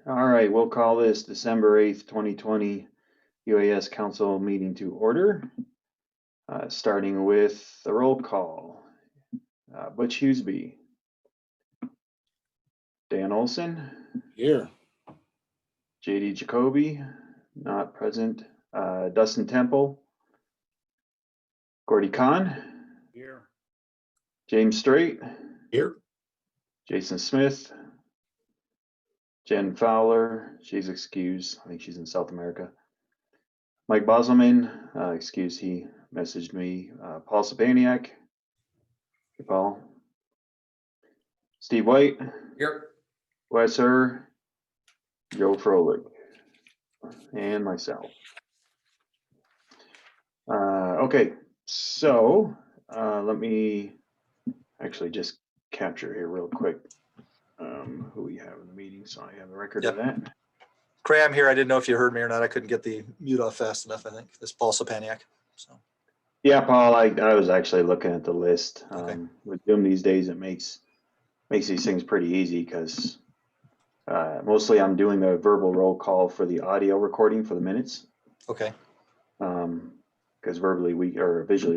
All right, we'll call this December 8th, 2020 UAS Council meeting to order. Starting with the roll call. Butch Hughesby. Dan Olson. Here. JD Jacoby, not present. Dustin Temple. Gordy Kahn. Here. James Strait. Here. Jason Smith. Jen Fowler, she's excused. I think she's in South America. Mike Boselman, excused, he messaged me. Paul Sapaniak. Hey, Paul. Steve White. Here. Wes Herr. Joe Froelich. And myself. Okay, so let me actually just capture here real quick who we have in the meeting, so I have a record of that. Cray, I'm here. I didn't know if you heard me or not. I couldn't get the mute off fast enough, I think. This is Paul Sapaniak. So. Yeah, Paul, I was actually looking at the list. Okay. With Zoom these days, it makes these things pretty easy because mostly I'm doing the verbal roll call for the audio recording for the minutes. Okay. Because visually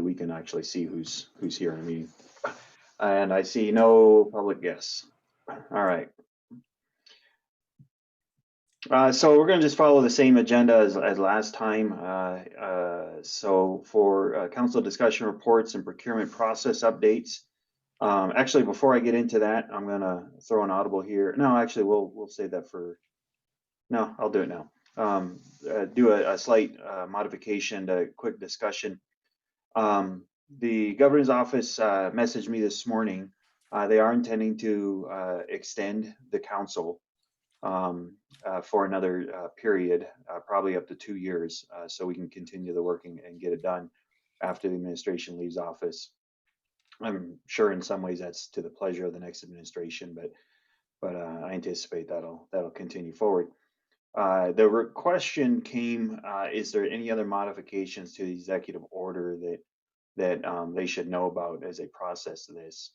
we can actually see who's here in the meeting. And I see no public guests. All right. So we're going to just follow the same agenda as last time. So for council discussion reports and procurement process updates. Actually, before I get into that, I'm going to throw an audible here. No, actually, we'll save that for. No, I'll do it now. Do a slight modification to quick discussion. The governor's office messaged me this morning. They are intending to extend the council for another period, probably up to 2 years, so we can continue the work and get it done after the administration leaves office. I'm sure in some ways that's to the pleasure of the next administration, but I anticipate that'll continue forward. The question came, is there any other modifications to the executive order that they should know about as they process this?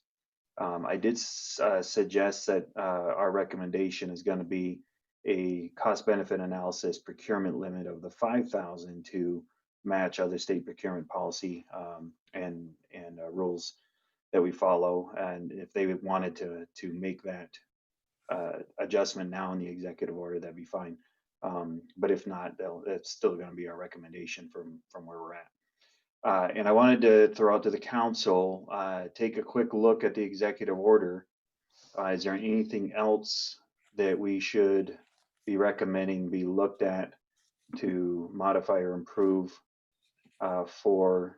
I did suggest that our recommendation is going to be a cost-benefit analysis procurement limit of the 5,000 to match other state procurement policy and rules that we follow. And if they wanted to make that adjustment now in the executive order, that'd be fine. But if not, it's still going to be our recommendation from where we're at. And I wanted to throw out to the council, take a quick look at the executive order. Is there anything else that we should be recommending be looked at to modify or improve for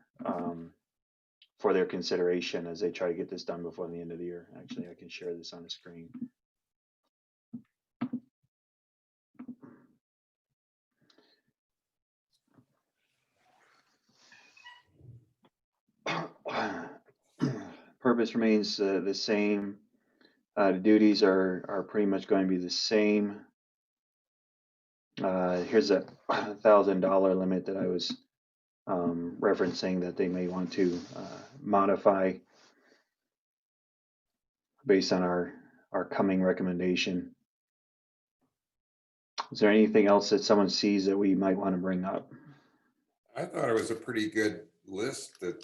their consideration as they try to get this done before the end of the year? Actually, I can share this on the screen. Purpose remains the same. The duties are pretty much going to be the same. Here's a $1,000 limit that I was referencing that they may want to modify based on our coming recommendation. Is there anything else that someone sees that we might want to bring up? I thought it was a pretty good list that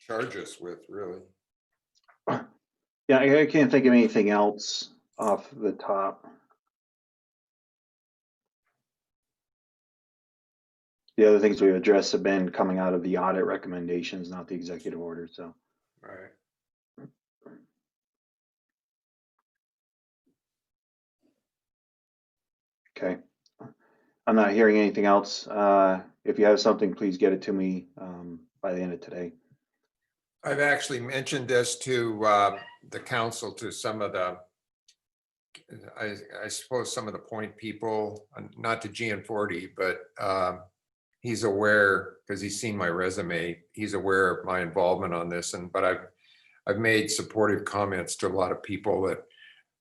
charge us with, really. Yeah, I can't think of anything else off the top. The other things we've addressed have been coming out of the audit recommendations, not the executive order. So, Right. Okay. I'm not hearing anything else. If you have something, please get it to me by the end of today. I've actually mentioned this to the council, to some of the, I suppose some of the point people, not to GN40, but he's aware, because he's seen my resume, he's aware of my involvement on this. But I've made supportive comments to a lot of people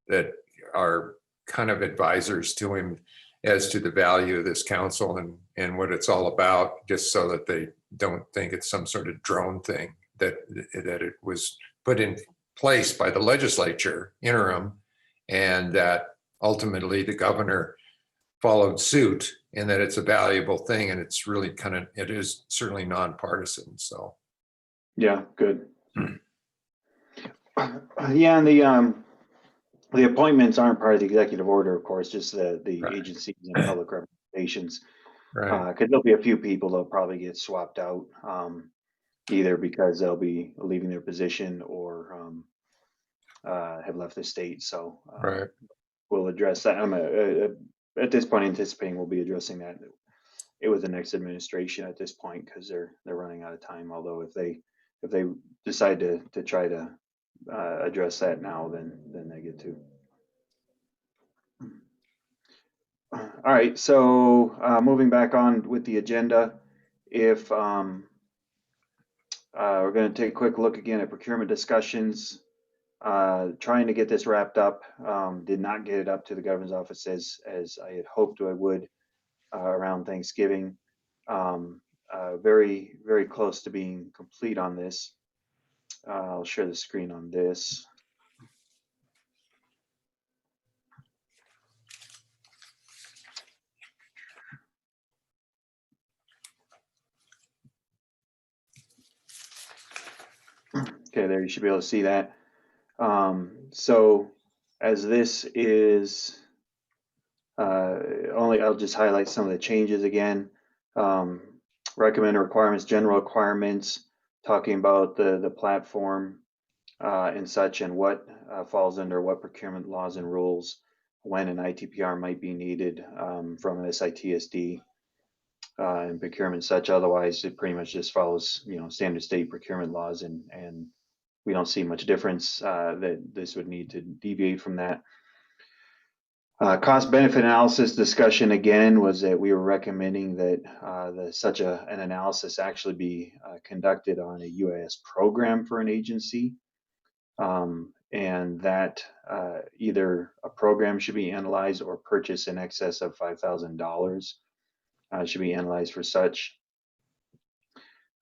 that are kind of advisors to him as to the value of this council and what it's all about, just so that they don't think it's some sort of drone thing, that it was put in place by the legislature interim, and that ultimately the governor followed suit, and that it's a valuable thing, and it's really it is certainly nonpartisan. So Yeah, good. Yeah, and the appointments aren't part of the executive order, of course, just the Right. agencies and public representations. right, Because there'll be a few people that'll probably get swapped out, either because they'll be leaving their position or have left the state. So right. we'll address that. I'm at this point anticipating we'll be addressing that with the next administration at this point, because they're running out of time. Although if they decide to try to address that now, then they get to. All right, so moving back on with the agenda, if we're going to take a quick look again at procurement discussions, trying to get this wrapped up. Did not get it up to the governor's office as I had hoped I would around Thanksgiving. Very, very close to being complete on this. I'll share the screen on this. Okay, there you should be able to see that. So as this is I'll just highlight some of the changes again. Recommended requirements, general requirements, talking about the platform and such, and what falls under what procurement laws and rules when an ITPR might be needed from an SITSD and procurement such. Otherwise, it pretty much just follows, standard state procurement laws, and we don't see much difference that this would need to deviate from that. Cost benefit analysis discussion again was that we were recommending that such an analysis actually be conducted on a UAS program for an agency, and that either a program should be analyzed or purchase in excess of $5,000 should be analyzed for such.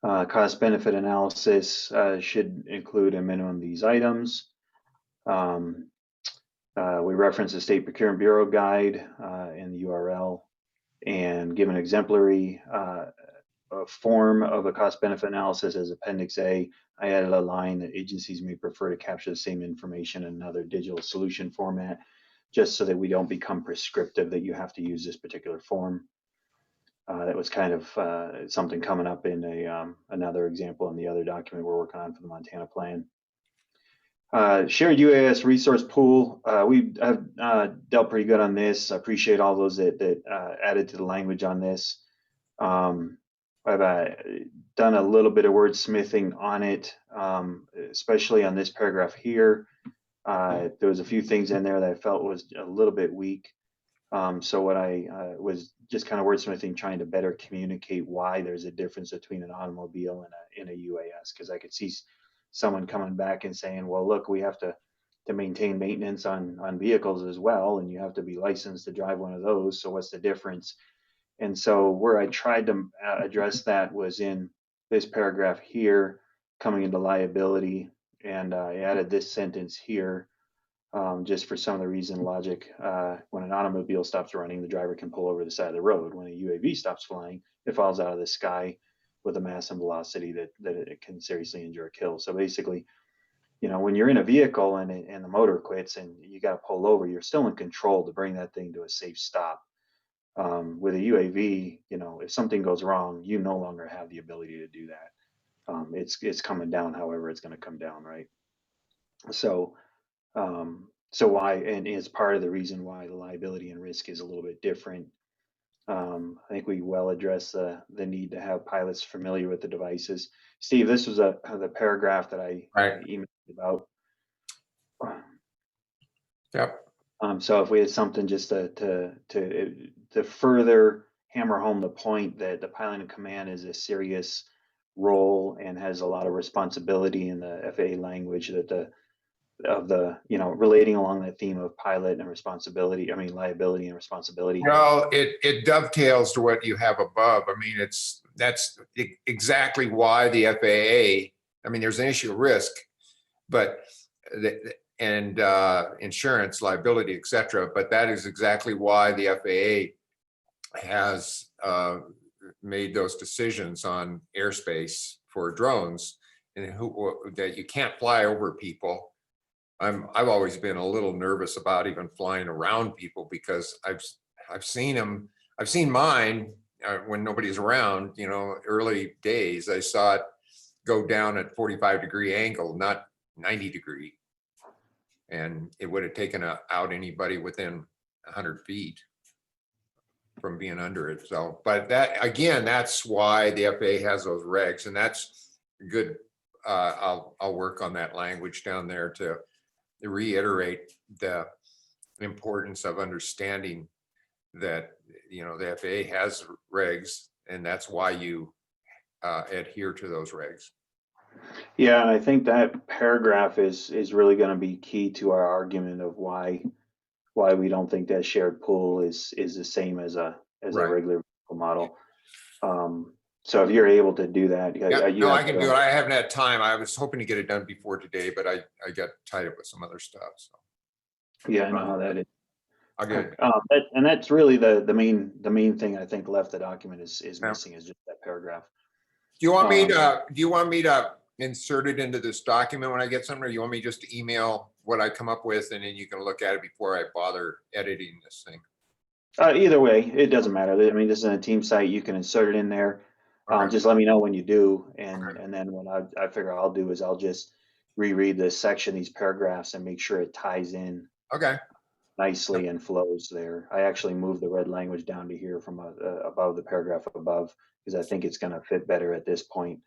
Cost benefit analysis should include a minimum of these items. We reference the State Procurement Bureau guide in the URL, and give an exemplary form of a cost benefit analysis as Appendix A. I added a line that agencies may prefer to capture the same information in another digital solution format, just so that we don't become prescriptive that you have to use this particular form. That was kind of something coming up in another example in the other document we're working on for the Montana plan. Shared UAS resource pool. We have dealt pretty good on this. I appreciate all those that added to the language on this. I've done a little bit of wordsmithing on it, especially on this paragraph here. There was a few things in there that I felt was a little bit weak. So what I was just kind of wordsmithing, trying to better communicate why there's a difference between an automobile and a UAS, because I could see someone coming back and saying, well, look, we have to maintain maintenance on vehicles as well, and you have to be licensed to drive one of those. So what's the difference? And so where I tried to address that was in this paragraph here, coming into liability, and I added this sentence here. Just for some of the reason logic, when an automobile stops running, the driver can pull over the side of the road. When a UAV stops flying, it falls out of the sky with a mass and velocity that it can seriously injure or kill. So basically, when you're in a vehicle and the motor quits and you got to pull over, you're still in control to bring that thing to a safe stop. With a UAV, if something goes wrong, you no longer have the ability to do that. It's coming down however it's going to come down, right? So why, and it's part of the reason why the liability and risk is a little bit different. I think we well addressed the need to have pilots familiar with the devices. Steve, this was the paragraph that I emailed about. Yep. So if we had something just to further hammer home the point that the pilot in command is a serious role and has a lot of responsibility in the FAA language, relating along that theme of pilot and responsibility, liability and responsibility. Well, it dovetails to what you have above. That's exactly why the FAA, there's an issue of risk, but and insurance liability, et cetera. But that is exactly why the FAA has made those decisions on airspace for drones, and that you can't fly over people. I've always been a little nervous about even flying around people, because I've seen them. I've seen mine when nobody's around. You know, early days, I saw it go down at 45-degree angle, not 90-degree, and it would have taken out anybody within 100 feet from being under it. So, but that, again, that's why the FAA has those regs, and that's good. I'll work on that language down there to reiterate the importance of understanding that, you know, the FAA has regs, and that's why you adhere to those regs. Yeah, and I think that paragraph is really going to be key to our argument of why we don't think that shared pool is the same as a Right. regular vehicle model. So if you're able to do that, Yeah, no, I can do it. I haven't had time. I was hoping to get it done before today, but I got tied up with some other stuff. So yeah, I know how that is. I'll get it. And that's really the main thing I think left the document is missing, is just that paragraph. Do you want me to insert it into this document when I get something, or you want me just to email what I come up with, and then you can look at it before I bother editing this thing? Either way, it doesn't matter. I mean, this is a team site. You can insert it in there. Okay. Just let me know when you do, and Okay. and then what I figure I'll do is I'll just reread this section, these paragraphs, and make sure it ties in Okay. nicely and flows there. I actually moved the red language down to here from above the paragraph above, because I think it's going to fit better at this point.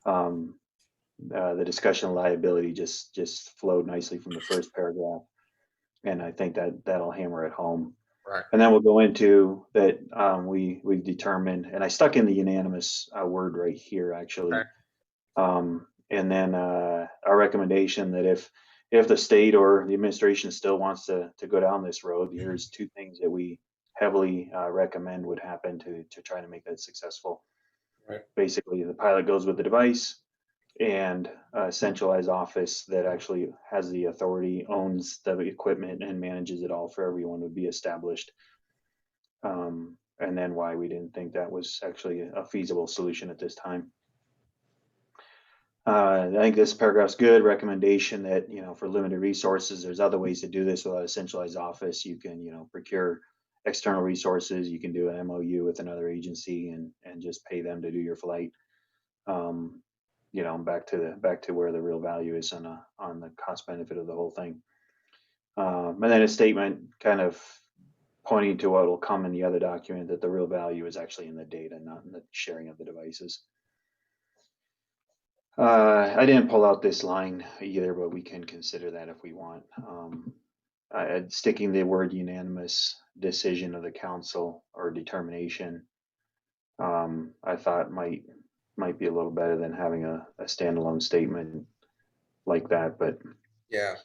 The discussion of liability just flowed nicely from the first paragraph, and I think that'll hammer it home. Right. And then we'll go into that. We've determined, and I stuck in the unanimous word right here actually. Okay. And then our recommendation that if the state or the administration still wants to go down this road, here's two things that we heavily recommend would happen to try to make that successful. Right. Basically, the pilot goes with the device, and a centralized office that actually has the authority, owns the equipment, and manages it all for everyone would be established. And then why we didn't think that was actually a feasible solution at this time. I think this paragraph's good. Recommendation that, you know, for limited resources, there's other ways to do this without a centralized office. You can, you know, procure external resources. You can do an MOU with another agency and just pay them to do your flight. You know, back to where the real value is on the cost benefit of the whole thing. And then a statement kind of pointing to what will come in the other document, that the real value is actually in the data, not in the sharing of the devices. I didn't pull out this line either, but we can consider that if we want. Sticking the word unanimous decision of the council or determination, I thought might be a little better than having a standalone statement like that. But Yeah.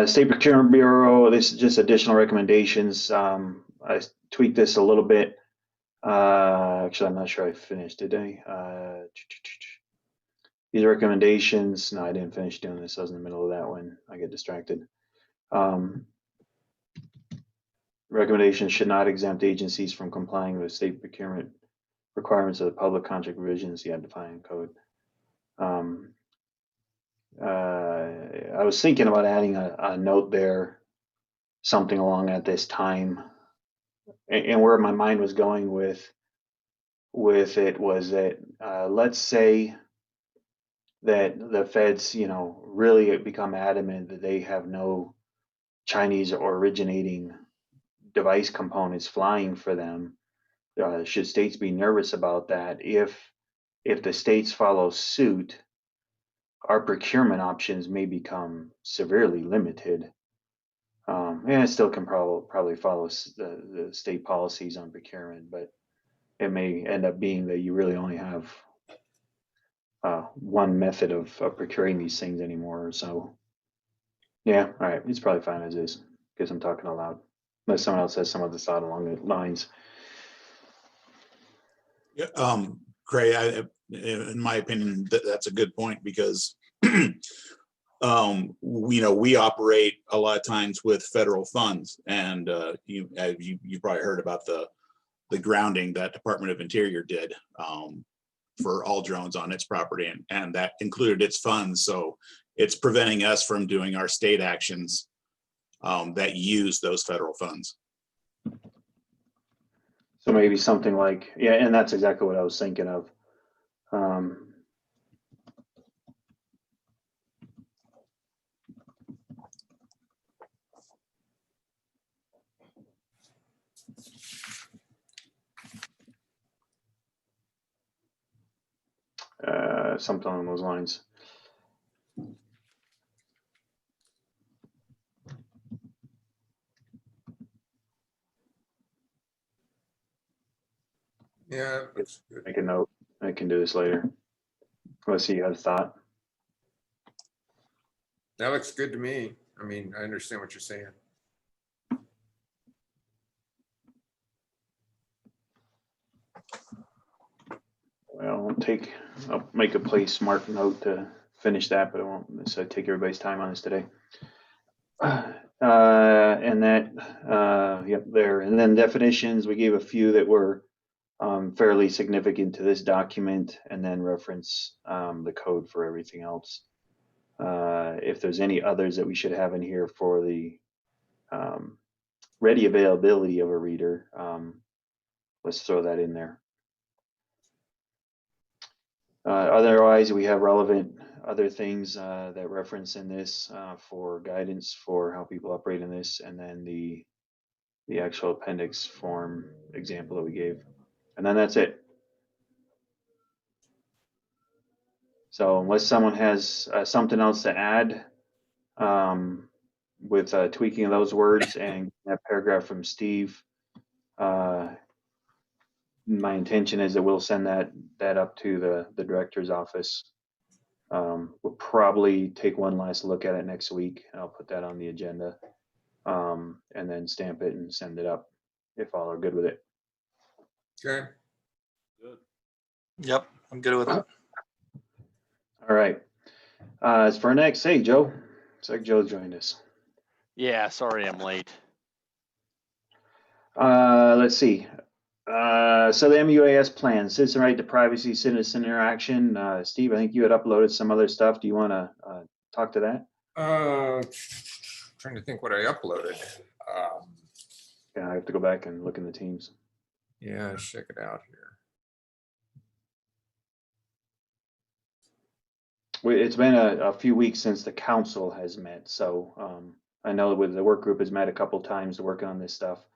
State Procurement Bureau, this is just additional recommendations. I tweaked this a little bit. Actually, I'm not sure I finished today. These recommendations, no, I didn't finish doing this. I was in the middle of that when I get distracted. Recommendations should not exempt agencies from complying with state procurement requirements of the public contract provisions, defining code. I was thinking about adding a note there, something along at this time, and where my mind was going with it was that let's say that the feds, you know, really become adamant that they have no Chinese or originating device components flying for them. Should states be nervous about that? If the states follow suit, our procurement options may become severely limited. And it still can probably follow the state policies on procurement, but it may end up being that you really only have one method of procuring these things anymore. So yeah, all right, it's probably fine as is because I'm talking aloud, unless someone else has some other thought along the lines. Yeah, Gray, in my opinion, that's a good point, because we operate a lot of times with federal funds, and you probably heard about the grounding that Department of Interior did for all drones on its property, and that included its funds. So it's preventing us from doing our state actions that use those federal funds. So maybe something like, yeah, and that's exactly what I was thinking of. Something along those lines. Yeah, that's good. Make a note. I can do this later. Let's see, you had a thought? That looks good to me. I mean, I understand what you're saying. Well, I'll make a place mark note to finish that, but I won't necessarily take everybody's time on this today. And that, yep, there. And then definitions, we gave a few that were fairly significant to this document, and then reference the code for everything else. If there's any others that we should have in here for the ready availability of a reader, let's throw that in there. Otherwise, we have relevant other things that reference in this for guidance for how people operate in this, and then the actual appendix form example that we gave. And then that's it. So unless someone has something else to add with tweaking of those words and that paragraph from Steve, my intention is that we'll send that up to the director's office. We'll probably take one last look at it next week. I'll put that on the agenda, and then stamp it and send it up if all are good with it. Okay. Good. Yep, I'm good with it. All right. As for next, hey, Joe. Looks like Joe joined us. Yeah, sorry I'm late. Let's see. So the MUAS plan, citizen right to privacy, citizen interaction. Steve, I think you had uploaded some other stuff. Do you want to talk to that? Trying to think what I uploaded. Yeah, I have to go back and look in the teams. Yeah, check it out here. It's been a few weeks since the council has met, so I know the work group has met a couple times working on this stuff.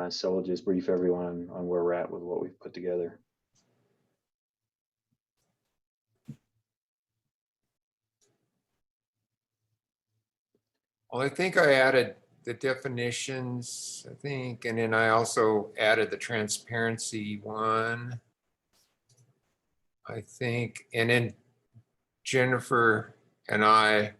So we'll just brief everyone on where we're at with what we've put together. Well, I think I added the definitions, I think, and then I also added the transparency one, I think, and then Jennifer and I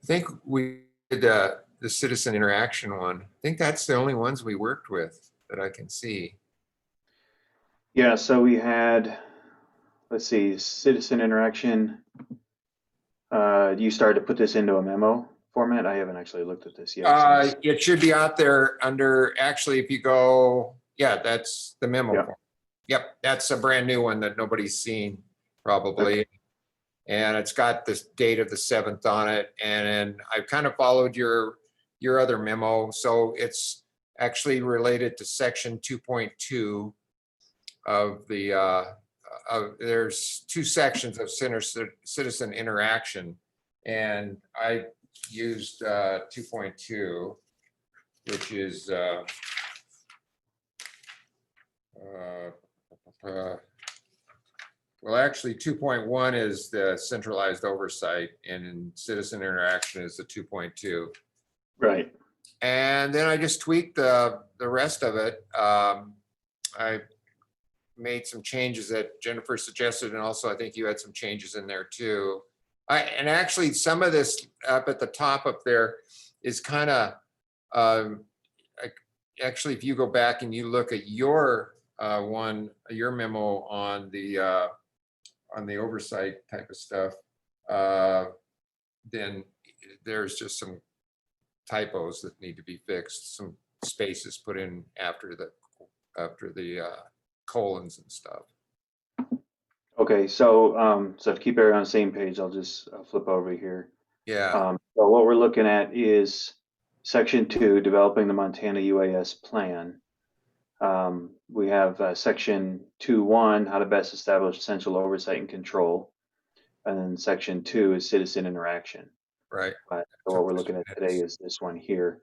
think we did the citizen interaction one. I think that's the only ones we worked with that I can see. Yeah, so we had, let's see, citizen interaction. You started to put this into a memo format. I haven't actually looked at this yet. It should be out there under, actually, if you go, yeah, that's the memo Yep. form. Yep, that's a brand new one that nobody's seen probably. Okay. And it's got this date of the 7th on it. And then I've kind of followed your other memo. So it's actually related to section 2.2 of the, there's two sections of citizen interaction. And I used 2.2, which is well, actually 2.1 is the centralized oversight, and citizen interaction is the 2.2. Right. And then I just tweaked the rest of it. I made some changes that Jennifer suggested, and also I think you had some changes in there too. And actually some of this up at the top up there is kind of, actually, if you go back and you look at your your memo on the oversight type of stuff, then there's just some typos that need to be fixed, some spaces put in after the colons and stuff. Okay, so so to keep everyone on the same page, I'll just flip over here. Yeah, So what we're looking at is section 2, developing the Montana UAS plan. We have section 2.1, how to best establish essential oversight and control. And then section 2 is citizen interaction. right. So what we're looking at today is this one here.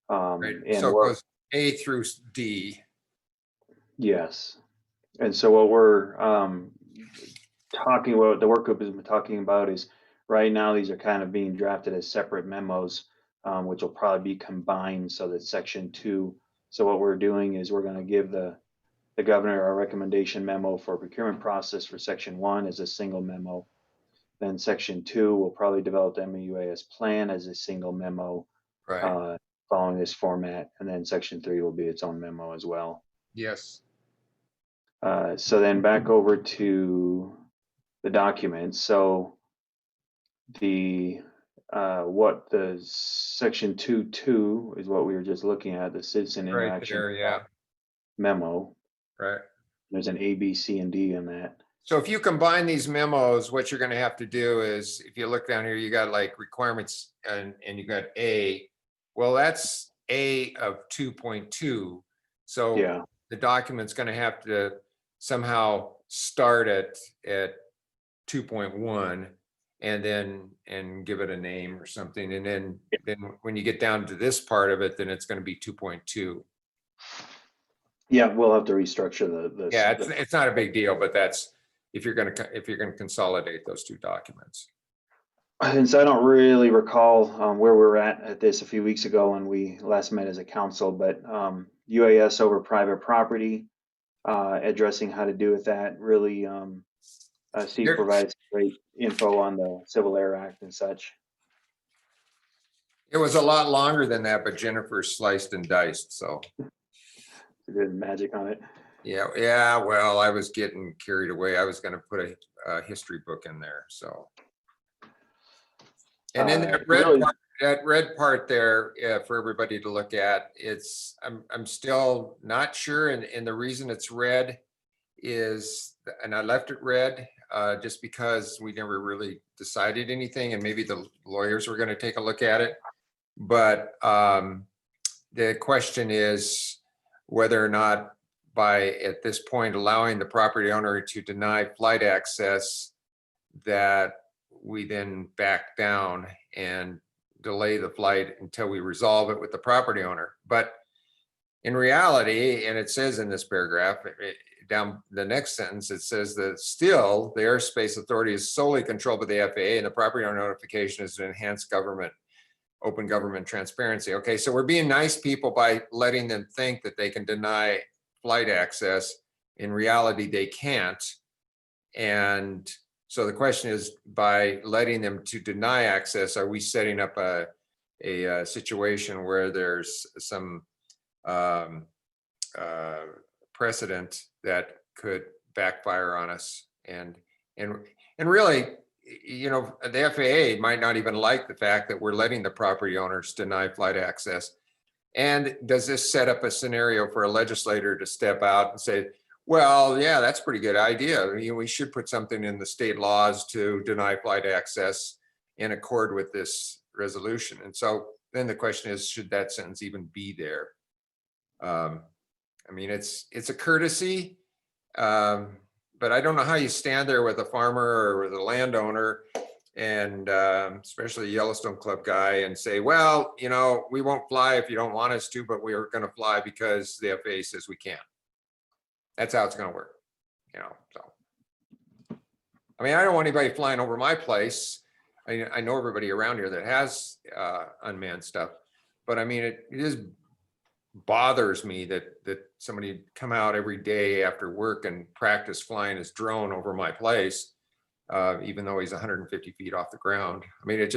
Right. And So it what, goes A through D. yes. And so what we're talking about, the work group has been talking about is right now these are kind of being drafted as separate memos, which will probably be combined so that section 2. So what we're doing is we're going to give the governor our recommendation memo for procurement process for section 1 as a single memo. Then section 2 will probably develop the MUAS plan as a single memo, Right. following this format. And then section 3 will be its own memo as well. Yes. So then back over to the documents. So the what the section 2.2 is what we were just looking at, the citizen Right interaction there, yeah. memo. Right. There's an A, B, C, and D in that. So if you combine these memos, what you're going to have to do is, if you look down here, you got like requirements and you got A. Well, that's A of 2.2. So Yeah. the document's going to have to somehow start at 2.1 and give it a name or something. And then when you get down to this part of it, then it's going to be 2.2. Yeah, we'll have to restructure the Yeah, it's not a big deal, but that's if you're going to consolidate those two documents. And so I don't really recall where we were at this a few weeks ago when we last met as a council, but UAS over private property, addressing how to do with that. Really, Steve provided some great info on the Civil Air Act and such. It was a lot longer than that, but Jennifer sliced and diced, so. Good magic on it. Yeah, well, I was getting carried away. I was going to put a history book in there, so. And then that red part there, for everybody to look at, I'm still not sure, and the reason it's red is, and I left it red just because we never really decided anything, and maybe the lawyers were going to take a look at it. But the question is whether or not by at this point allowing the property owner to deny flight access, that we then back down and delay the flight until we resolve it with the property owner. But in reality, and it says in this paragraph, down the next sentence, it says that still the airspace authority is solely controlled by the FAA, and the property owner notification is to enhance open government transparency. Okay, so we're being nice people by letting them think that they can deny flight access. In reality, they can't. And so the question is, by letting them to deny access, are we setting up a situation where there's some precedent that could backfire on us? And really, you know, the FAA might not even like the fact that we're letting the property owners deny flight access. And does this set up a scenario for a legislator to step out and say, well, yeah, that's a pretty good idea. I mean, we should put something in the state laws to deny flight access in accord with this resolution. And so then the question is, should that sentence even be there? I mean, it's a courtesy, but I don't know how you stand there with a farmer or with a landowner, and especially a Yellowstone Club guy, and say, well, you know, we won't fly if you don't want us to, but we're going to fly because the FAA says we can't. That's how it's going to work, you know. So, I mean, I don't want anybody flying over my place. I know everybody around here that has unmanned stuff, but I mean, it just bothers me that somebody come out every day after work and practice flying his drone over my place, even though he's 150 feet off the ground. I mean, it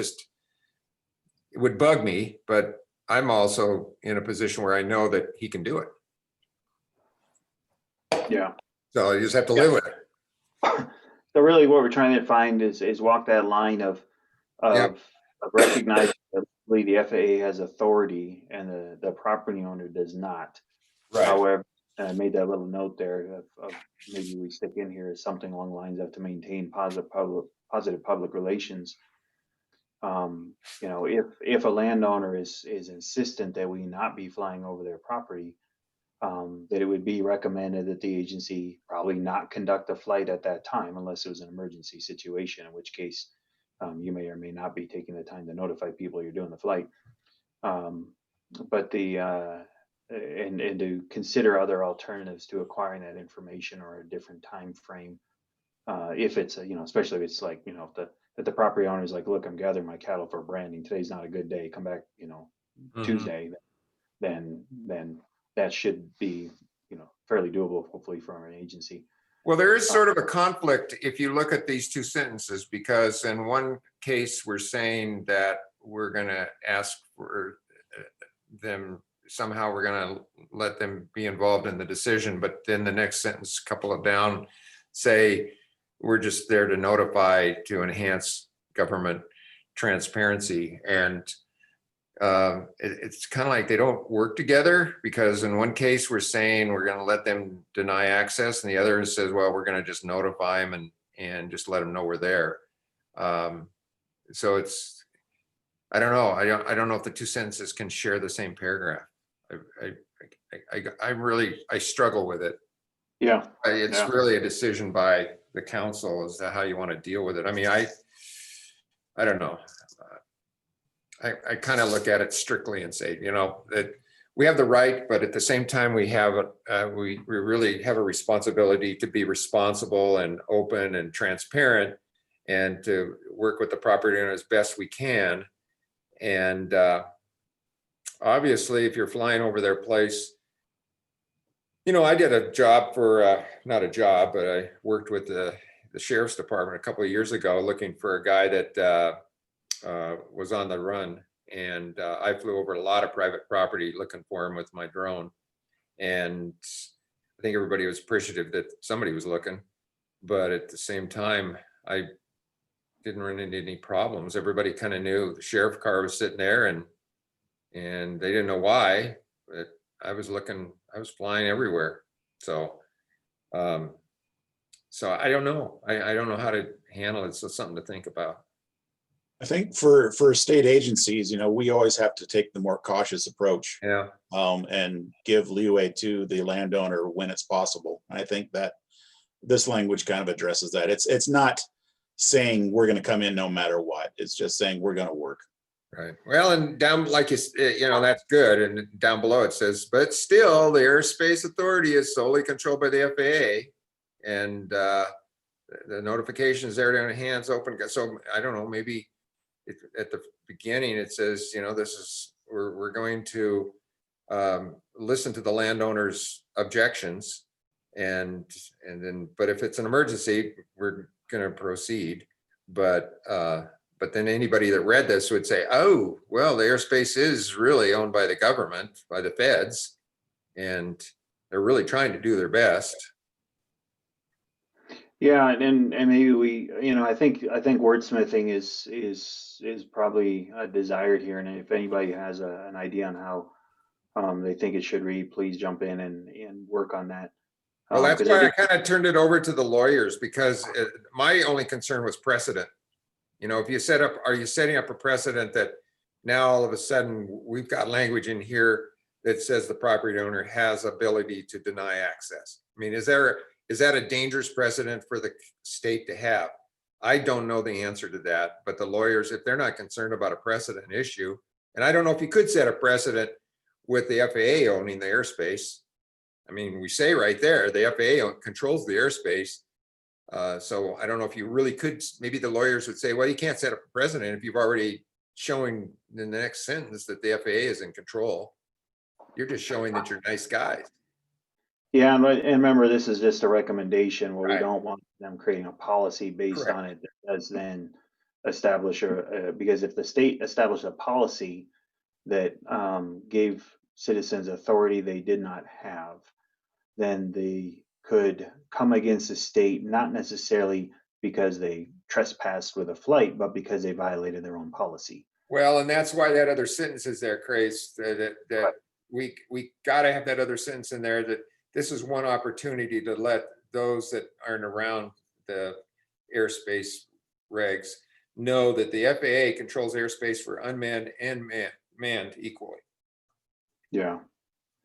would bug me, but I'm also in a position where I know that he can do it. Yeah. So you just have to live with it. So really what we're trying to find is walk that line of, Yeah. of recognizing that the FAA has authority and the property owner does not. However, and I made that little note there of maybe we stick in here something along the lines of to maintain positive public relations. You know, if a landowner is insistent that we not be flying over their property, that it would be recommended that the agency probably not conduct a flight at that time unless it was an emergency situation, in which case you may or may not be taking the time to notify people you're doing the flight. But and to consider other alternatives to acquiring that information or a different time frame. If it's you know, especially if it's like, you know, if the property owner is like, look, I'm gathering my cattle for branding. Today's not a good day. Come back, you know, Tuesday. Then that should be, you know, fairly doable, hopefully, from an agency. Well, there is sort of a conflict if you look at these two sentences, because in one case, we're saying that we're going to ask for them, somehow we're going to let them be involved in the decision. But then the next sentence, couple of down, say, we're just there to notify to enhance government transparency. And it's kind of like they don't work together, because in one case we're saying we're going to let them deny access, and the other says, well, we're going to just notify them and just let them know we're there. So it's, I don't know. I don't know if the two sentences can share the same paragraph. I struggle with it. Yeah. It's really a decision by the council as to how you want to deal with it. I mean, I don't know. I kind of look at it strictly and say, you know, that we have the right, but at the same time, we have we really have a responsibility to be responsible and open and transparent, and to work with the property owner as best we can. And obviously, if you're flying over their place, you know, I did a job for not a job, but I worked with the sheriff's department a couple of years ago, looking for a guy that was on the run, and I flew over a lot of private property looking for him with my drone, and I think everybody was appreciative that somebody was looking, but at the same time I didn't run into any problems. Everybody kind of knew the sheriff car was sitting there, and they didn't know why, but I was looking, I was flying everywhere. So so I don't know. I don't know how to handle it. So something to think about. I think for state agencies, you know, we always have to take the more cautious approach. Yeah. And give leeway to the landowner when it's possible. I think that this language kind of addresses that. It's not saying we're going to come in no matter what. It's just saying we're going to work. Right. Well, and down, like you know, that's good. And down below it says, but still, the Airspace Authority is solely controlled by the FAA, and the notification is there to enhance open. So I don't know, maybe at the beginning it says, you know, this is, we're going to listen to the landowner's objections, and then, but if it's an emergency, we're going to proceed. But then anybody that read this would say, oh, well, the airspace is really owned by the government, by the feds, and they're really trying to do their best. Yeah, and maybe we, you know, I think wordsmithing is probably desired here, and if anybody has an idea on how they think it should read, please jump in and work on that. Well, that's why I kind of turned it over to the lawyers, because my only concern was precedent. You know, if you set up, are you setting up a precedent that now all of a sudden we've got language in here that says the property owner has ability to deny access? I mean, is that a dangerous precedent for the state to have? I don't know the answer to that, but the lawyers, if they're not concerned about a precedent issue, and I don't know if you could set a precedent with the FAA owning the airspace. I mean, we say right there, the FAA controls the airspace. So I don't know if you really could. Maybe the lawyers would say, well, you can't set up a precedent if you've already showing in the next sentence that the FAA is in control. You're just showing that you're nice guys. Yeah, and remember, this is just a recommendation where Right. we don't want them creating a policy based Correct. on it that does then establish because if the state established a policy that gave citizens authority they did not have, then the could come against the state, not necessarily because they trespassed with a flight, but because they violated their own policy. Well, and that's why that other sentence is there, Craze, that Right. we gotta have that other sentence in there, that this is one opportunity to let those that aren't around the airspace regs know that the FAA controls airspace for unmanned and manned equally. Yeah.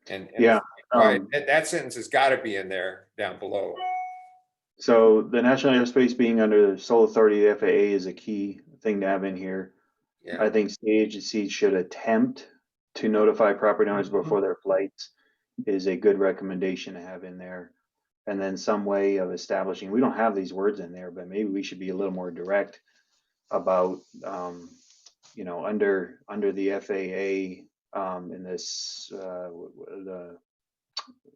And Yeah. that sentence has got to be in there down below. So the national airspace being under the sole authority of the FAA is a key thing to have in here. Yeah. I think state agencies should attempt to notify property owners before their flights is a good recommendation to have in there. And then some way of establishing, we don't have these words in there, but maybe we should be a little more direct about, you know, under the FAA, in this, the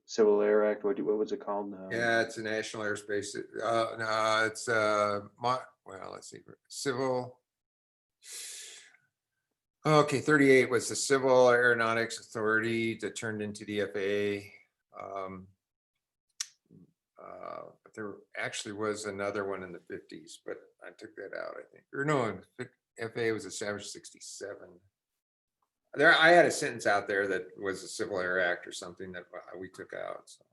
Civil Air Act, what was it called? Yeah, it's a national airspace. No, it's well, let's see, civil. Okay, 38 was the Civil Aeronautics Authority that turned into the FAA. But there actually was another one in the 50s, but I took that out, I think. Or no, FAA was established 67. There, I had a sentence out there that was a Civil Air Act or something that we took out. So.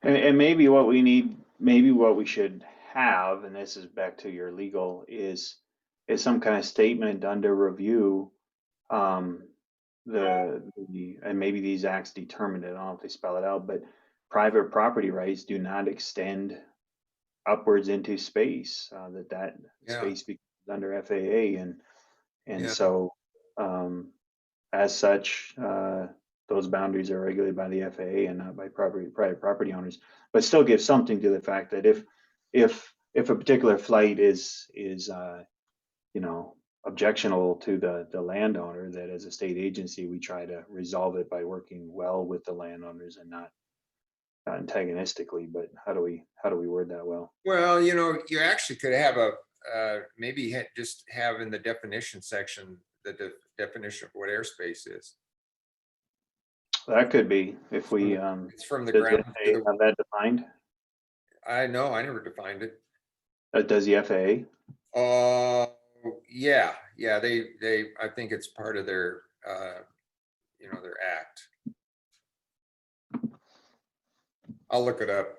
And maybe what we need, maybe what we should have, and this is back to your legal, is some kind of statement under review. And maybe these acts determine it. I don't know if they spell it out, but private property rights do not extend upwards into space. That Yeah. space becomes under FAA, and Yeah. so as such, those boundaries are regulated by the FAA and not by private property owners. But still gives something to the fact that if a particular flight is you know, objectionable to the landowner, that as a state agency we try to resolve it by working well with the landowners and not antagonistically. But how do we word that well? Well, you know, you actually could have a maybe just have in the definition section the definition of what airspace is. That could be if we It's from the does ground the to FAA have that defined? I know, I never defined it. Does the FAA? Yeah, they I think it's part of their you know, their act. I'll look it up.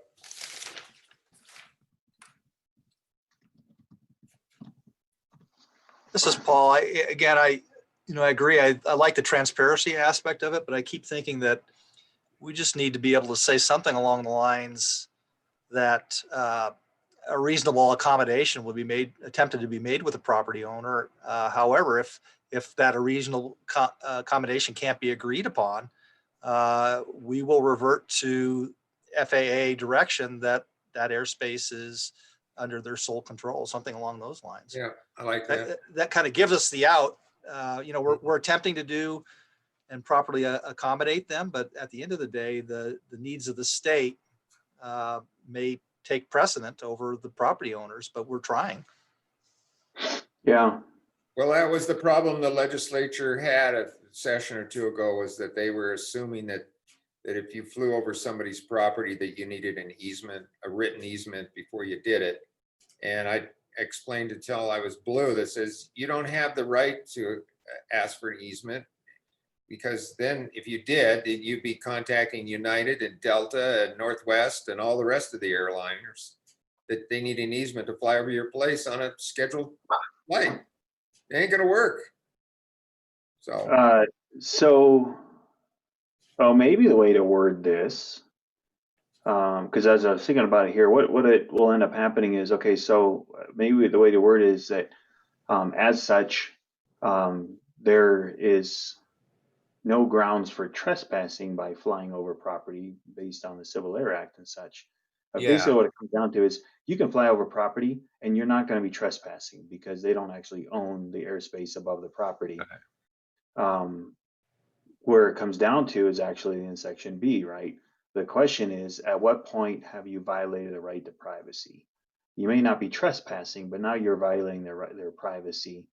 This is Paul. I agree. I like the transparency aspect of it, but I keep thinking that we just need to be able to say something along the lines that a reasonable accommodation would be attempted to be made with a property owner. However, if that a reasonable accommodation can't be agreed upon, we will revert to FAA direction that airspace is under their sole control, something along those lines. Yeah, I like that. That kind of gives us the out. You know, we're attempting to do and properly accommodate them, but at the end of the day, the needs of the state may take precedent over the property owners, but we're trying. Yeah. Well, that was the problem the legislature had a session or two ago, was that they were assuming that if you flew over somebody's property that you needed an easement, a written easement before you did it. And I explained until I was blue that says you don't have the right to ask for an easement, because then if you did, you'd be contacting United and Delta and Northwest and all the rest of the airliners that they need an easement to fly over your place on a scheduled flight. It ain't gonna work. So Well, maybe the way to word this, because as I was thinking about it here, what it will end up happening is, okay, so maybe the way to word it is that as such, there is no grounds for trespassing by flying over property based on the Civil Air Act and such. Basically what it comes down to is you can fly over property and you're not going to be trespassing because they don't actually own the airspace above the property. Okay. Where it comes down to is actually in section B, right? The question is, at what point have you violated the right to privacy? You may not be trespassing, but now you're violating their privacy.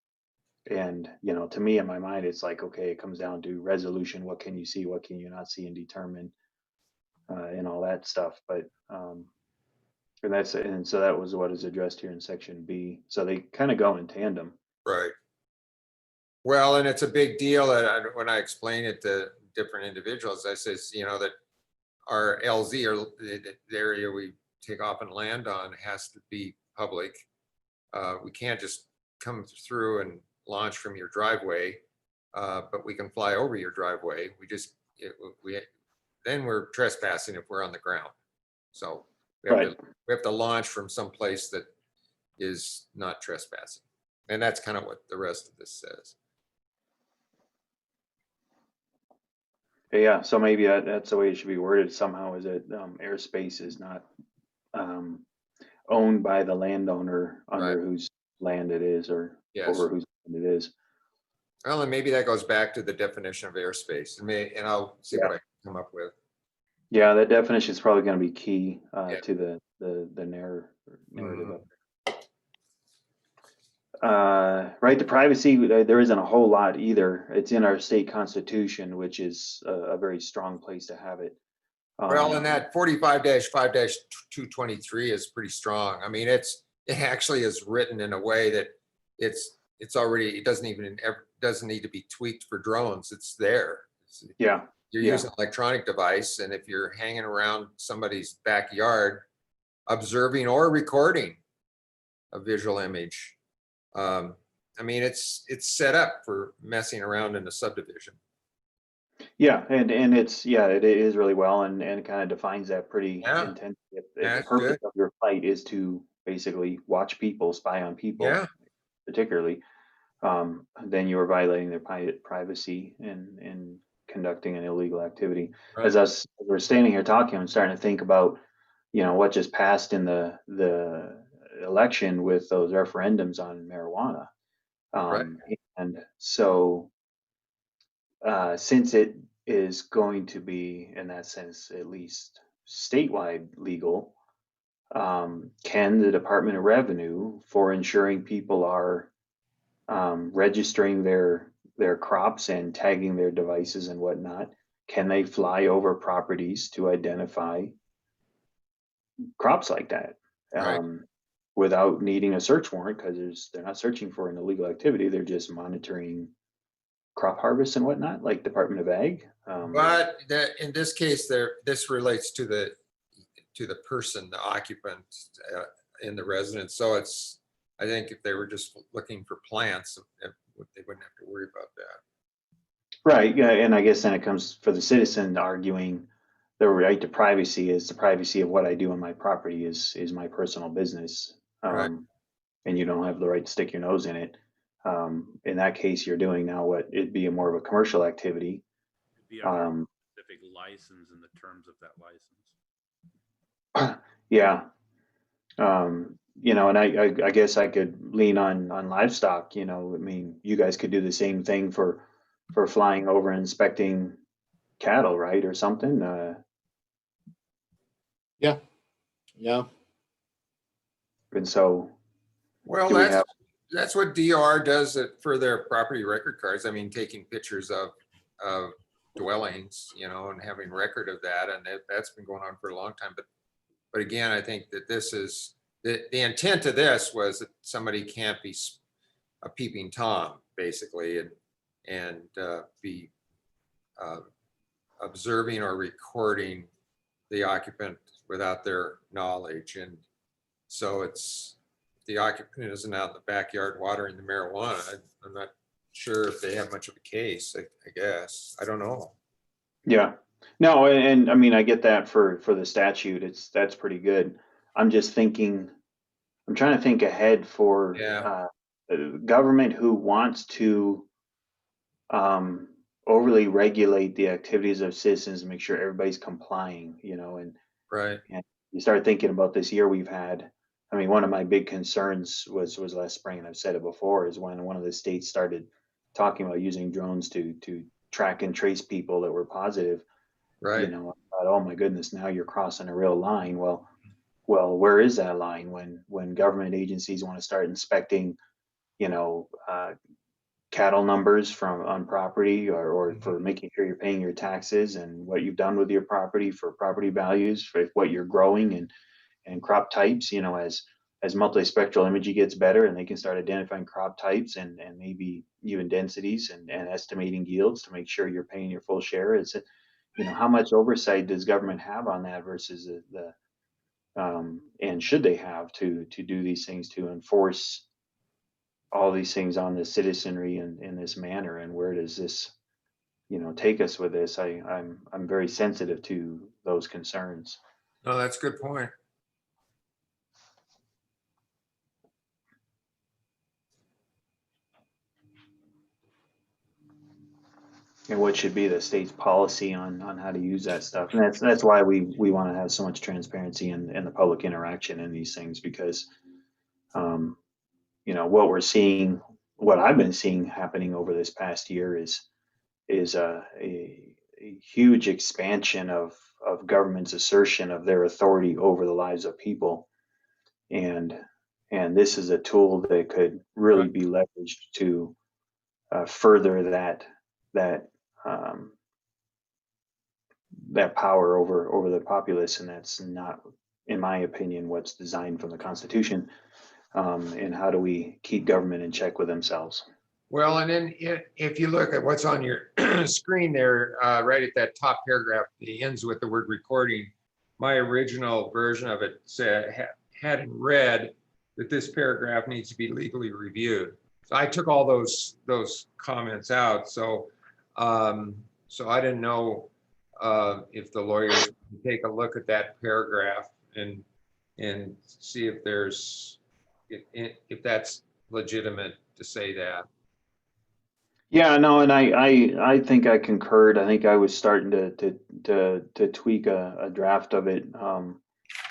And, you know, to me, in my mind, it's like, okay, it comes down to resolution. What can you see? What can you not see? And determine and all that stuff. But and so that was what is addressed here in section B. So they kind of go in tandem. Right. Well, and it's a big deal that when I explain it to different individuals, I says, that our LZ, or the area we take off and land on, has to be public. We can't just come through and launch from your driveway, but we can fly over your driveway. Then we're trespassing if we're on the ground. So we have to launch from some place that is not trespassing. And that's kind of what the rest of this says. Yeah, so maybe that's the way it should be worded somehow, is that airspace is not owned by the landowner under whose land it is, or over whose land it is. Well, and maybe that goes back to the definition of airspace, and I'll see what I can come up with. Yeah, that definition is probably going to be key to the narrative of it. Right to privacy, there isn't a whole lot either. It's in our state constitution, which is a very strong place to have it. Well, and that 45-5-223 is pretty strong. I mean, it actually is written in a way that it doesn't need to be tweaked for drones. It's there. You're using an electronic device, and if you're hanging around somebody's backyard, observing or recording a visual image, I mean, it's set up for messing around in a subdivision. Yeah, and it is really well, and kind of defines that pretty intensely. If the purpose of your fight is to basically watch people, spy on people, particularly, then you are violating their privacy and conducting an illegal activity. As we're standing here talking, I'm starting to think about, what just passed in the election with those referendums on marijuana. And so since it is going to be, in that sense, at least statewide legal, can the Department of Revenue, for ensuring people are registering their crops and tagging their devices and whatnot, can they fly over properties to identify crops like that? Without needing a search warrant, because they're not searching for an illegal activity, they're just monitoring crop harvest and whatnot, like Department of Ag. But in this case, this relates to the person, the occupant in the residence. So I think if they were just looking for plants, they wouldn't have to worry about that. Right. Yeah, and I guess then it comes for the citizen arguing the right to privacy is the privacy of what I do on my property is my personal business. And you don't have the right to stick your nose in it. In that case, you're doing now what it'd be more of a commercial activity. It'd be a specific license and the terms of that license. And I guess I could lean on livestock. I mean, you guys could do the same thing for flying over and inspecting cattle, right, or something. Yeah. And so, well, that's what DOR does for their property record cards. I mean, taking pictures of dwellings, and having record of that, and that's been going on for a long time. But again, I think that this is the intent of this was that somebody can't be a peeping Tom, basically, and be observing or recording the occupant without their knowledge. And so the occupant isn't out in the backyard watering the marijuana. I'm not sure if they have much of a case, I guess. I don't know. Yeah. No, and I mean, I get that for the statute. That's pretty good. I'm just thinking, I'm trying to think ahead for government who wants to overly regulate the activities of citizens and make sure everybody's complying, and you start thinking about this year we've had. I mean, one of my big concerns was last spring, and I've said it before, is when one of the states started talking about using drones to track and trace people that were positive. I thought, oh my goodness, now you're crossing a real line. Well, where is that line when government agencies want to start inspecting, cattle numbers from on property or for making sure you're paying your taxes and what you've done with your property for property values, for what you're growing and crop types, you know, as multispectral imagery gets better and they can start identifying crop types and maybe even densities and estimating yields to make sure you're paying your full share. It's, you know, how much oversight does government have on that versus the and should they have to do these things to enforce all these things on the citizenry in this manner, and where does this, you know, take us with this? I'm very sensitive to those concerns. No, that's a good point. And what should be the state's policy on how to use that stuff. And that's why we want to have so much transparency in the public interaction in these things, because you know, what we're seeing, what I've been seeing happening over this past year is a huge expansion of government's assertion of their authority over the lives of people. And this is a tool that could really be leveraged to further that that power over the populace, and that's not, in my opinion, what's designed from the Constitution. And how do we keep government in check with themselves? Well, and then if you look at what's on your screen there, right at that top paragraph, it ends with the word recording. My original version of it said, had in red that this paragraph needs to be legally reviewed. So I took all those comments out. So so I didn't know if the lawyers can take a look at that paragraph and see if there's if that's legitimate to say that. Yeah, no, and I think I concurred. I think I was starting to tweak a draft of it.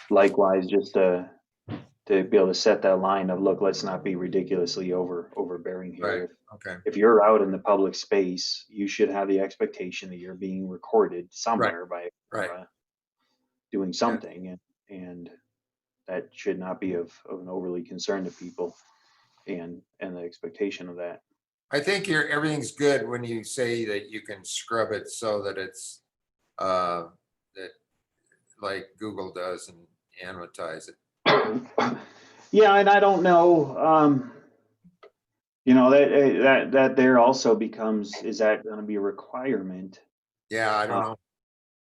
Likewise, just to be able to set that line of, look, let's not be ridiculously overbearing here. Right. Okay. If you're out in the public space, you should have the expectation that you're being recorded somewhere by doing something, and that should not be of an overly concern to people, and the expectation of that. I think everything's good when you say that you can scrub it so that it's that like Google does and annotize it. Yeah, and I don't know, you know, that there also becomes, is that going to be a requirement? Yeah, I don't know.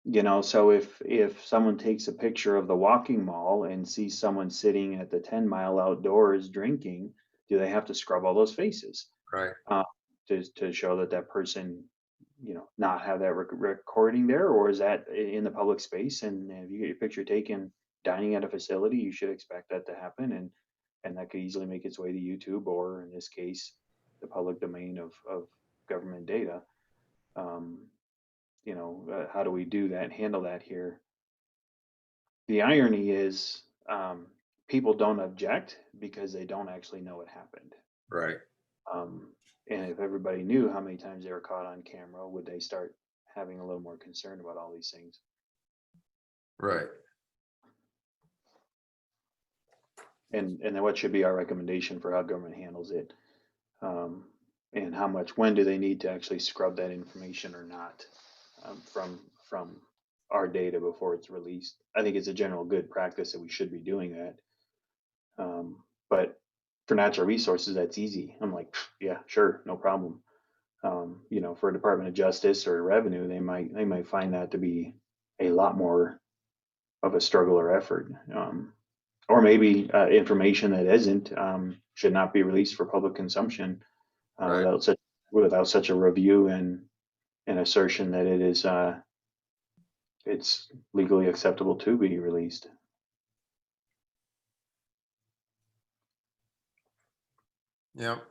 You know, so if someone takes a picture of the walking mall and sees someone sitting at the 10-mile outdoors drinking, do they have to scrub all those faces? Right. To show that person, you know, not have that recording there, or is that in the public space? And if you get your picture taken dining at a facility, you should expect that to happen, and that could easily make its way to YouTube, or in this case, the public domain of government data. You know, how do we do that, handle that here? The irony is, people don't object because they don't actually know what happened. Right. And if everybody knew how many times they were caught on camera, would they start having a little more concern about all these things? Right. And then what should be our recommendation for how government handles it? And how much, when do they need to actually scrub that information or not, from our data before it's released? I think it's a general good practice that we should be doing that. But for natural resources, that's easy. I'm like, yeah, sure, no problem. You know, for a Department of Justice or Revenue, they might find that to be a lot more of a struggle or effort. Or maybe information that isn't, should not be released for public consumption Right. without such a review and an assertion that it is it's legally acceptable to be released. Yep.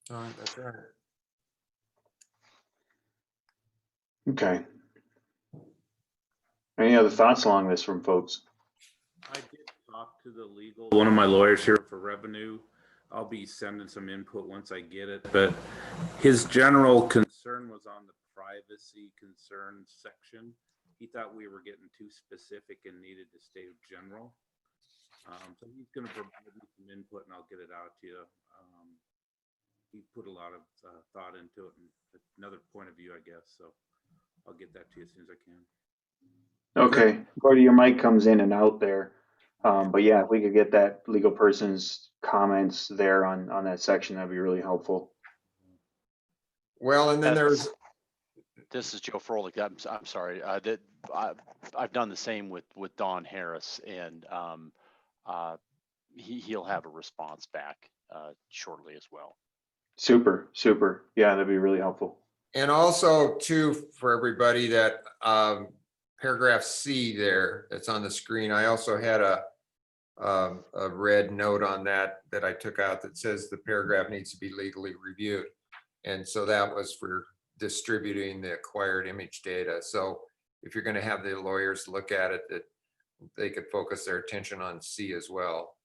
That's right. Okay. Any other thoughts along this from folks? I did talk to the legal, one of my lawyers here for revenue. I'll be sending some input once I get it, but his general concern was on the privacy concerns section. He thought we were getting too specific and needed to stay general. So he's going to provide me some input and I'll get it out to you. he put a lot of thought into it, and another point of view, I guess. So I'll get that to you as soon as I can. Okay, Gordy, your mic comes in and out there. But yeah, if we could get that legal person's comments there on that section, that'd be really helpful. Well, and then there's, This is Joe Froelich. I'm sorry. I've done the same with Don Harris, and he'll have a response back shortly as well. Super, super. Yeah, that'd be really helpful. and also too, for everybody, that paragraph C there that's on the screen, I also had a red note on that I took out that says the paragraph needs to be legally reviewed. And so that was for distributing the acquired image data. So if you're going to have the lawyers look at it, that they could focus their attention on C as well.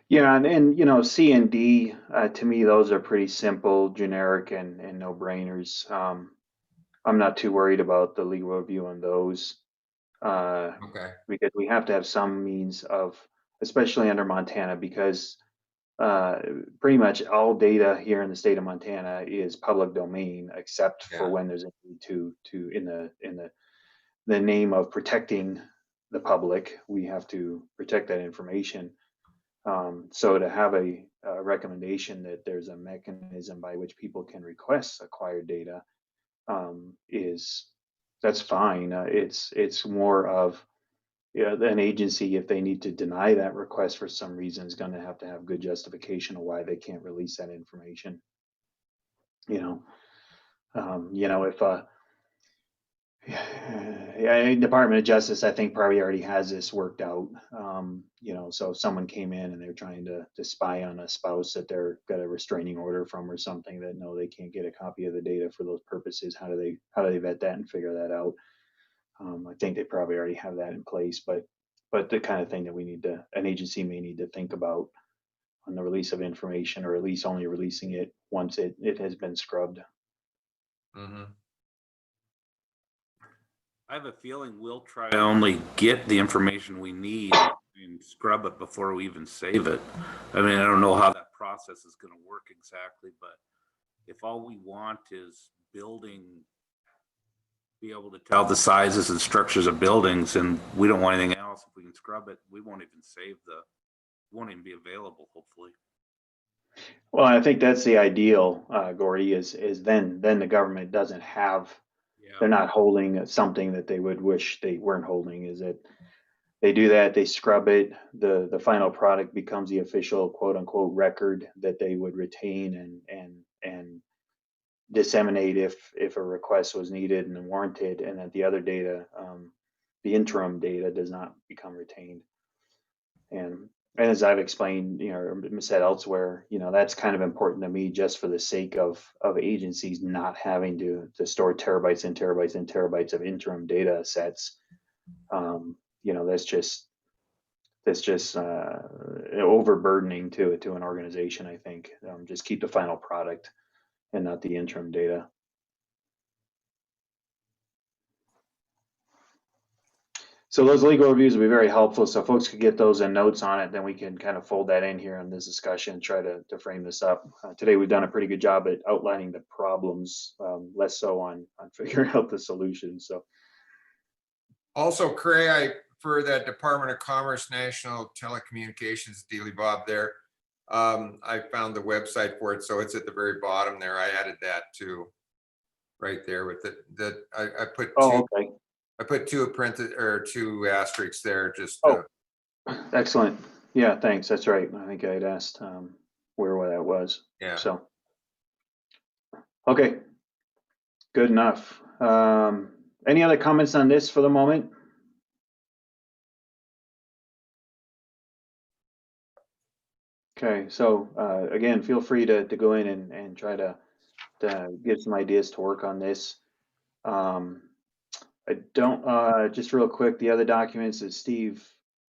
Yeah, and you know, C and D, to me, those are pretty simple, generic, and no brainers. I'm not too worried about the legal review on those. Okay. Because we have to have some means of, especially under Montana, because pretty much all data here in the state of Montana is public domain, except for Yeah. when there's a need to in the name of protecting the public, we have to protect that information. So to have a recommendation that there's a mechanism by which people can request acquired data that's fine. It's more of, yeah, an agency, if they need to deny that request for some reason, is going to have good justification of why they can't release that information. You know, if yeah, Department of Justice, I think, probably already has this worked out. You know, so if someone came in and they're trying to spy on a spouse that they're got a restraining order from or something, that no, they can't get a copy of the data for those purposes. How do they vet that and figure that out? I think they probably already have that in place, but the kind of thing that an agency may need to think about on the release of information, or at least only releasing it once it has been scrubbed. Mm-hmm. I have a feeling we'll try to only get the information we need and scrub it before we even save it. I mean, I don't know how that process is going to work exactly, but if all we want is be able to tell the sizes and structures of buildings, and we don't want anything else, if we can scrub it, we won't even be available, hopefully. Well, I think that's the ideal, Gordy, is then the government doesn't have, they're not holding something that they would wish they weren't holding. Is that they do that, they scrub it, the final product becomes the official quote unquote record that they would retain and disseminate if a request was needed and warranted, and that the other data, the interim data, does not become retained. And as I've explained, you know, or said elsewhere, you know, that's kind of important to me, just for the sake of agencies not having to store terabytes and terabytes and terabytes of interim data sets. You know, that's just overburdening to an organization, I think. Just keep the final product and not the interim data. So those legal reviews will be very helpful. So folks could get those and notes on it, then we can kind of fold that in here in this discussion, try to frame this up. Today we've done a pretty good job at outlining the problems, less so on figuring out the solutions. So Also, Craig, for that Department of Commerce National Telecommunications dealy Bob there, I found the website for it, so it's at the very bottom there. I added that too, right there with I put two. okay. I put two asterisks there just. Excellent. Yeah, thanks. That's right. I think I'd asked where that was. Yeah. So okay, good enough. Any other comments on this for the moment? Okay, so again, feel free to go in and try to give some ideas to work on this. I don't, just real quick, the other documents that Steve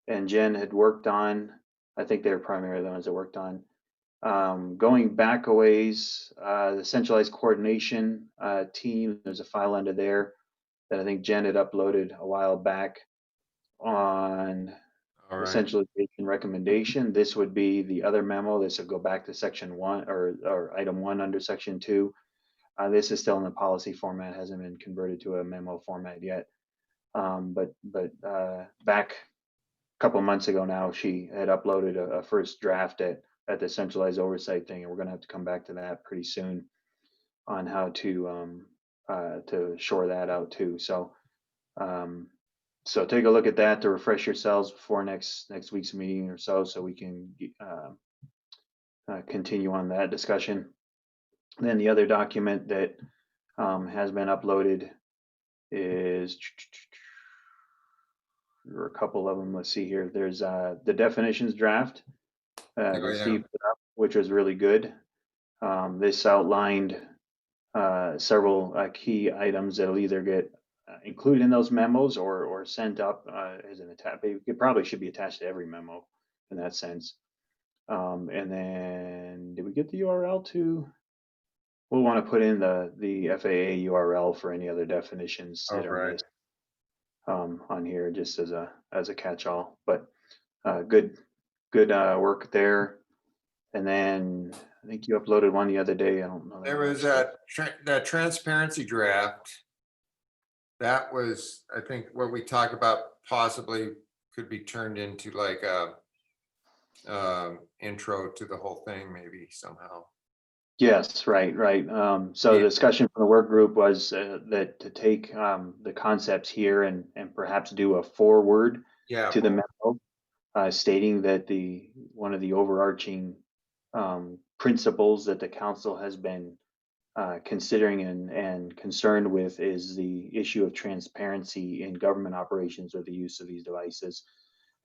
and Jen had worked on, I think they were primarily the ones that worked on. Going back a ways, the centralized coordination team, there's a file under there that I think Jen had uploaded a while back on All right. centralization recommendation. This would be the other memo. This would go back to section 1 or item 1 under section 2. This is still in the policy format, hasn't been converted to a memo format yet. But back a couple months ago now, she had uploaded a first draft at the centralized oversight thing, and we're going to have to come back to that pretty soon on how to shore that out too. So so take a look at that to refresh yourselves before next week's meeting or so we can continue on that discussion. Then the other document that has been uploaded is, there are a couple of them. Let's see here. There's the definitions draft that yeah. Steve put up, which was really good. This outlined several key items that'll either get included in those memos or sent up as an attach. It probably should be attached to every memo in that sense. And then did we get the URL to? We'll want to put in the FAA URL for any other definitions that are missed on here, just as a catch-all. But good work there. And then I think you uploaded one the other day. I don't know. There was that transparency draft. That was, I think, what we talked about possibly could be turned into like a intro to the whole thing, maybe somehow. Yes, right. So the discussion from the work group was that to take the concepts here and perhaps do a foreword to the memo, stating that one of the overarching principles that the council has been considering and concerned with is the issue of transparency in government operations with the use of these devices.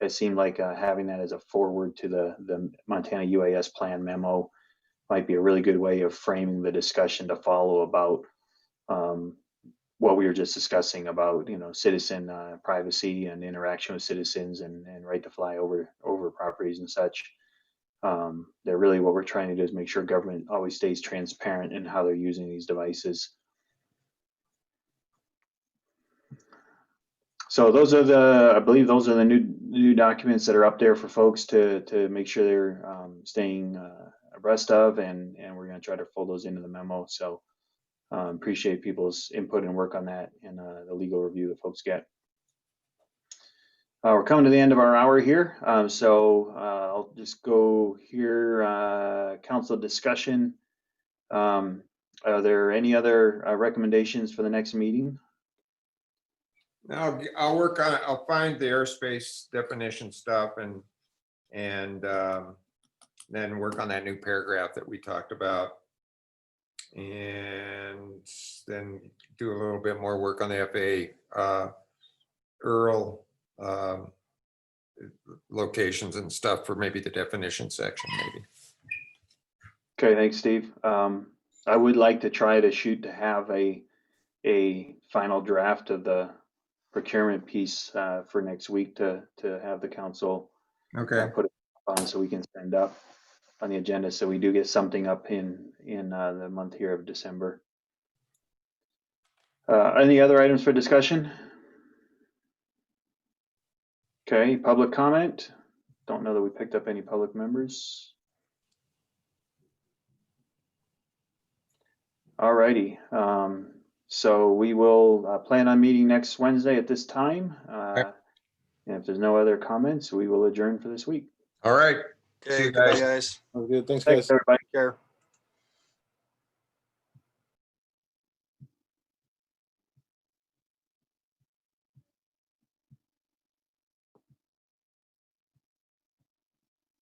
It seemed like having that as a foreword to the Montana UAS plan memo might be a really good way of framing the discussion to follow about what we were just discussing about, citizen privacy and interaction with citizens and right to fly over properties and such. They're really what we're trying to do is make sure government always stays transparent in how they're using these devices. So I believe those are the new documents that are up there for folks to make sure they're staying abreast of, and we're going to try to fold those into the memo. So appreciate people's input and work on that and the legal review that folks get. We're coming to the end of our hour here, so I'll just go here. Council discussion. Are there any other recommendations for the next meeting? Now I'll work on it. I'll find the airspace definition stuff and then work on that new paragraph that we talked about, and then do a little bit more work on the FAA Earl locations and stuff for maybe the definition section, maybe. Okay, thanks, Steve. I would like to try to shoot to have a final draft of the procurement piece for next week to have the council put it on so we can send up on the agenda, so we do get something up in the month here of December. Any other items for discussion? Okay, public comment. Don't know that we picked up any public members. All righty. So we will plan on meeting next Wednesday at this time. And if there's no other comments, we will adjourn for this week. All right. Okay, See you goodbye, guys. guys. Good. Thanks, Thanks, guys. everybody. Take care.